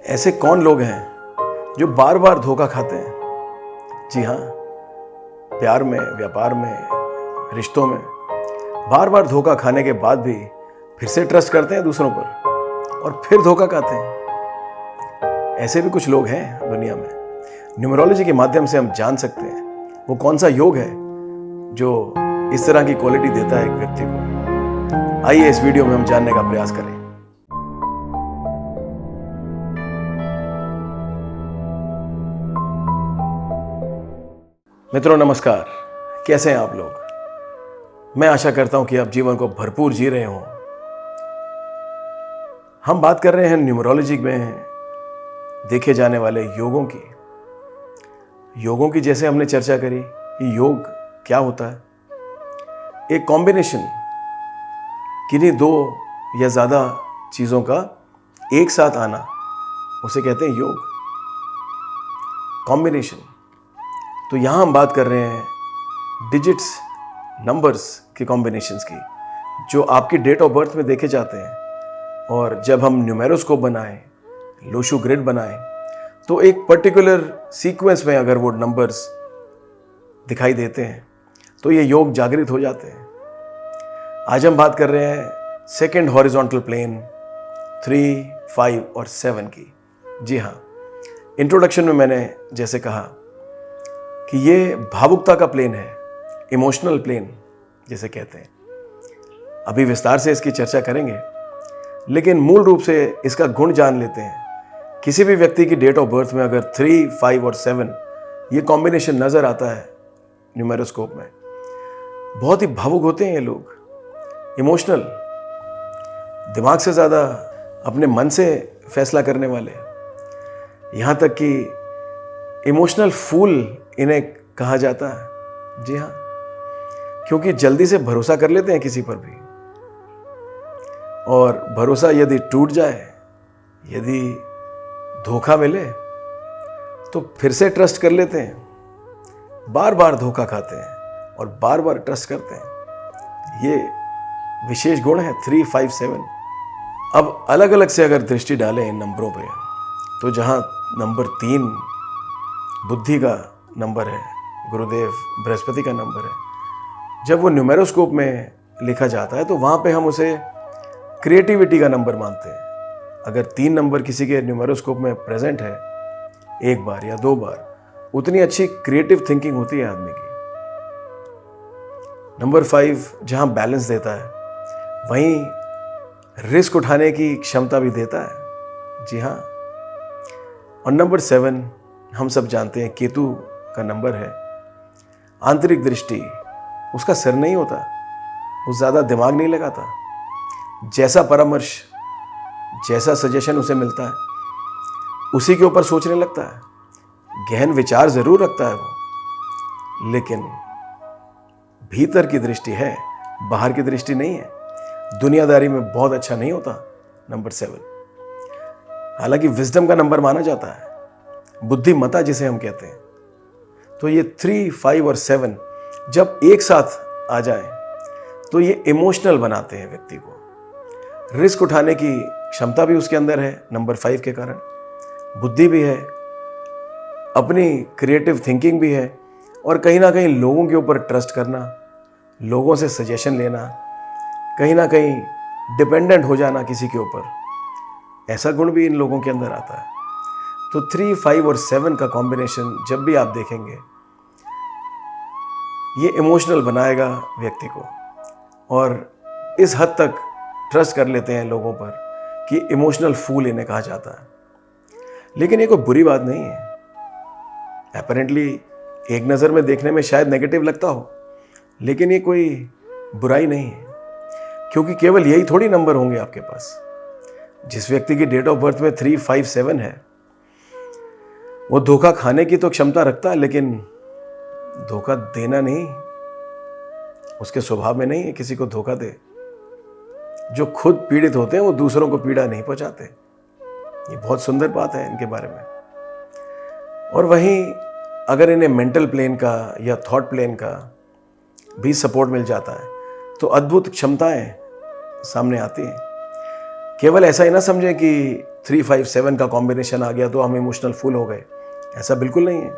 ऐसे कौन लोग हैं जो बार बार धोखा खाते हैं? जी हाँ, प्यार में, व्यापार में, रिश्तों में बार बार धोखा खाने के बाद भी फिर से ट्रस्ट करते हैं दूसरों पर और फिर धोखा खाते हैं। ऐसे भी कुछ लोग हैं दुनिया में। न्यूमरोलॉजी के माध्यम से हम जान सकते हैं वो कौन सा योग है जो इस तरह की क्वालिटी देता है एक व्यक्ति को। आइए इस वीडियो में हम जानने का प्रयास करें। मित्रों नमस्कार, कैसे हैं आप लोग? मैं आशा करता हूं कि आप जीवन को भरपूर जी रहे हों। हम बात कर रहे हैं न्यूमरोलॉजी में देखे जाने वाले योगों की जैसे हमने चर्चा करी कि योग क्या होता है। एक कॉम्बिनेशन किन्हीं दो या ज़्यादा चीज़ों का एक साथ आना, उसे कहते हैं योग, कॉम्बिनेशन। तो यहाँ हम बात कर रहे हैं डिजिट्स, नंबर्स के कॉम्बिनेशंस की, जो आपकी डेट ऑफ बर्थ में देखे जाते हैं। और जब हम न्यूमेरोस्कोप बनाएं, लोशू ग्रिड बनाएं, तो एक पर्टिकुलर सीक्वेंस में अगर वो नंबर्स दिखाई देते हैं तो ये योग जागृत हो जाते हैं। आज हम बात कर रहे हैं सेकंड हॉरिजॉन्टल प्लेन 3, 5 और 7 की। जी हाँ, इंट्रोडक्शन में मैंने जैसे कहा कि ये भावुकता का प्लेन है, इमोशनल प्लेन जिसे कहते हैं। अभी विस्तार से इसकी चर्चा करेंगे, लेकिन मूल रूप से इसका गुण जान लेते हैं। किसी भी व्यक्ति की डेट ऑफ बर्थ में अगर 3, 5 और 7 ये कॉम्बिनेशन नज़र आता है न्यूमेरोस्कोप में, बहुत ही भावुक होते हैं ये लोग, इमोशनल, दिमाग से ज़्यादा अपने मन से फैसला करने वाले, यहाँ तक कि इमोशनल फूल इन्हें कहा जाता है। जी हाँ, क्योंकि जल्दी से भरोसा कर लेते हैं किसी पर भी, और भरोसा यदि टूट जाए, यदि धोखा मिले, तो फिर से ट्रस्ट कर लेते हैं, बार बार धोखा खाते हैं और बार बार ट्रस्ट करते हैं। ये विशेष गुण है 3, 5, 7। अब अलग अलग से अगर दृष्टि डालें इन नंबरों पे, तो जहाँ नंबर 3 बुद्धि का नंबर है, गुरुदेव बृहस्पति का नंबर है, जब वो न्यूमेरोस्कोप में लिखा जाता है तो वहाँ पे हम उसे क्रिएटिविटी का नंबर मानते हैं। अगर 3 नंबर किसी के न्यूमेरोस्कोप में प्रेजेंट है एक बार या 2 बार, उतनी अच्छी क्रिएटिव थिंकिंग होती है आदमी की। नंबर 5 जहाँ बैलेंस देता है, वहीं रिस्क उठाने की क्षमता भी देता है। जी हाँ, और नंबर 7 हम सब जानते हैं केतु का नंबर है। आंतरिक दृष्टि, उसका सिर नहीं होता, वो ज़्यादा दिमाग नहीं लगाता, जैसा परामर्श, जैसा सजेशन उसे मिलता है उसी के ऊपर सोचने लगता है। गहन विचार ज़रूर रखता है वो, लेकिन भीतर की दृष्टि है, बाहर की दृष्टि नहीं है। दुनियादारी में बहुत अच्छा नहीं होता नंबर 7। हालांकि विजडम का नंबर माना जाता है, बुद्धिमता जिसे हम कहते हैं। तो ये 3, 5 और 7 जब एक साथ आ जाएं, तो ये इमोशनल बनाते हैं व्यक्ति को। रिस्क उठाने की क्षमता भी उसके अंदर है नंबर 5 के कारण, बुद्धि भी है, अपनी क्रिएटिव थिंकिंग भी है, और कहीं ना कहीं लोगों के ऊपर ट्रस्ट करना, लोगों से सजेशन लेना, कहीं ना कहीं डिपेंडेंट हो जाना किसी के ऊपर, ऐसा गुण भी इन लोगों के अंदर आता है। तो 3, 5 और 7 का कॉम्बिनेशन जब भी आप देखेंगे, ये इमोशनल बनाएगा व्यक्ति को, और इस हद तक ट्रस्ट कर लेते हैं लोगों पर कि इमोशनल फूल इन्हें कहा जाता है। लेकिन ये कोई बुरी बात नहीं है। अपैरेंटली एक नज़र में देखने में शायद नेगेटिव लगता हो, लेकिन ये कोई बुराई नहीं है, क्योंकि केवल यही थोड़ी नंबर होंगे आपके पास। जिस व्यक्ति की डेट ऑफ बर्थ में 3, 5, 7 है, वो धोखा खाने की तो क्षमता रखता है, लेकिन धोखा देना नहीं, उसके स्वभाव में नहीं है किसी को धोखा दे। जो खुद पीड़ित होते हैं वो दूसरों को पीड़ा नहीं पहुंचाते। ये बहुत सुंदर बात है इनके बारे में। और वहीं अगर इन्हें मेंटल प्लेन का या थॉट प्लेन का भी सपोर्ट मिल जाता है, तो अद्भुत क्षमताएं सामने आती हैं। केवल ऐसा ही ना समझें कि 357 का कॉम्बिनेशन आ गया तो हम इमोशनल फूल हो गए, ऐसा बिल्कुल नहीं है।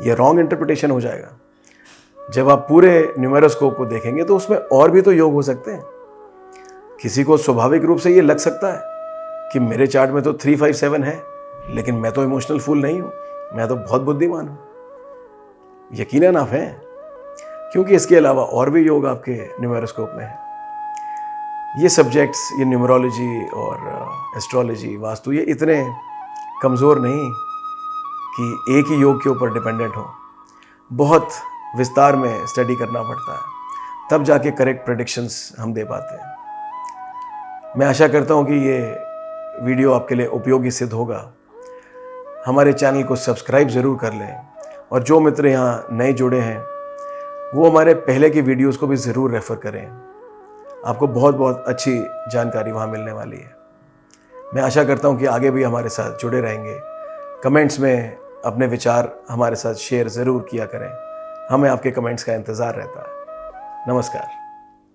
ये रॉन्ग इंटरप्रिटेशन हो जाएगा। जब आप पूरे न्यूमेरोस्कोप को देखेंगे तो उसमें और भी तो योग हो सकते हैं। किसी को स्वाभाविक रूप से ये लग सकता है कि मेरे चार्ट में तो 357 है, लेकिन मैं तो इमोशनल फूल नहीं हूं, मैं तो बहुत बुद्धिमान हूं। यकीनन आप हैं, क्योंकि इसके अलावा और भी योग आपके न्यूमेरोस्कोप में है। ये सब्जेक्ट्स, ये न्यूमरोलॉजी और एस्ट्रोलॉजी, वास्तु, ये इतने कमज़ोर नहीं कि एक ही योग के ऊपर डिपेंडेंट हो। बहुत विस्तार में स्टडी करना पड़ता है, तब जाके करेक्ट प्रेडिक्शंस हम दे पाते हैं। मैं आशा करता हूँ कि ये वीडियो आपके लिए उपयोगी सिद्ध होगा। हमारे चैनल को सब्सक्राइब ज़रूर कर लें, और जो मित्र यहाँ नए जुड़े हैं वो हमारे पहले की वीडियोस को भी ज़रूर रेफ़र करें। आपको बहुत बहुत अच्छी जानकारी वहाँ मिलने वाली है। मैं आशा करता हूँ कि आगे भी हमारे साथ जुड़े रहेंगे। कमेंट्स में अपने विचार हमारे साथ शेयर ज़रूर किया करें। हमें आपके कमेंट्स का इंतज़ार रहता है। नमस्कार।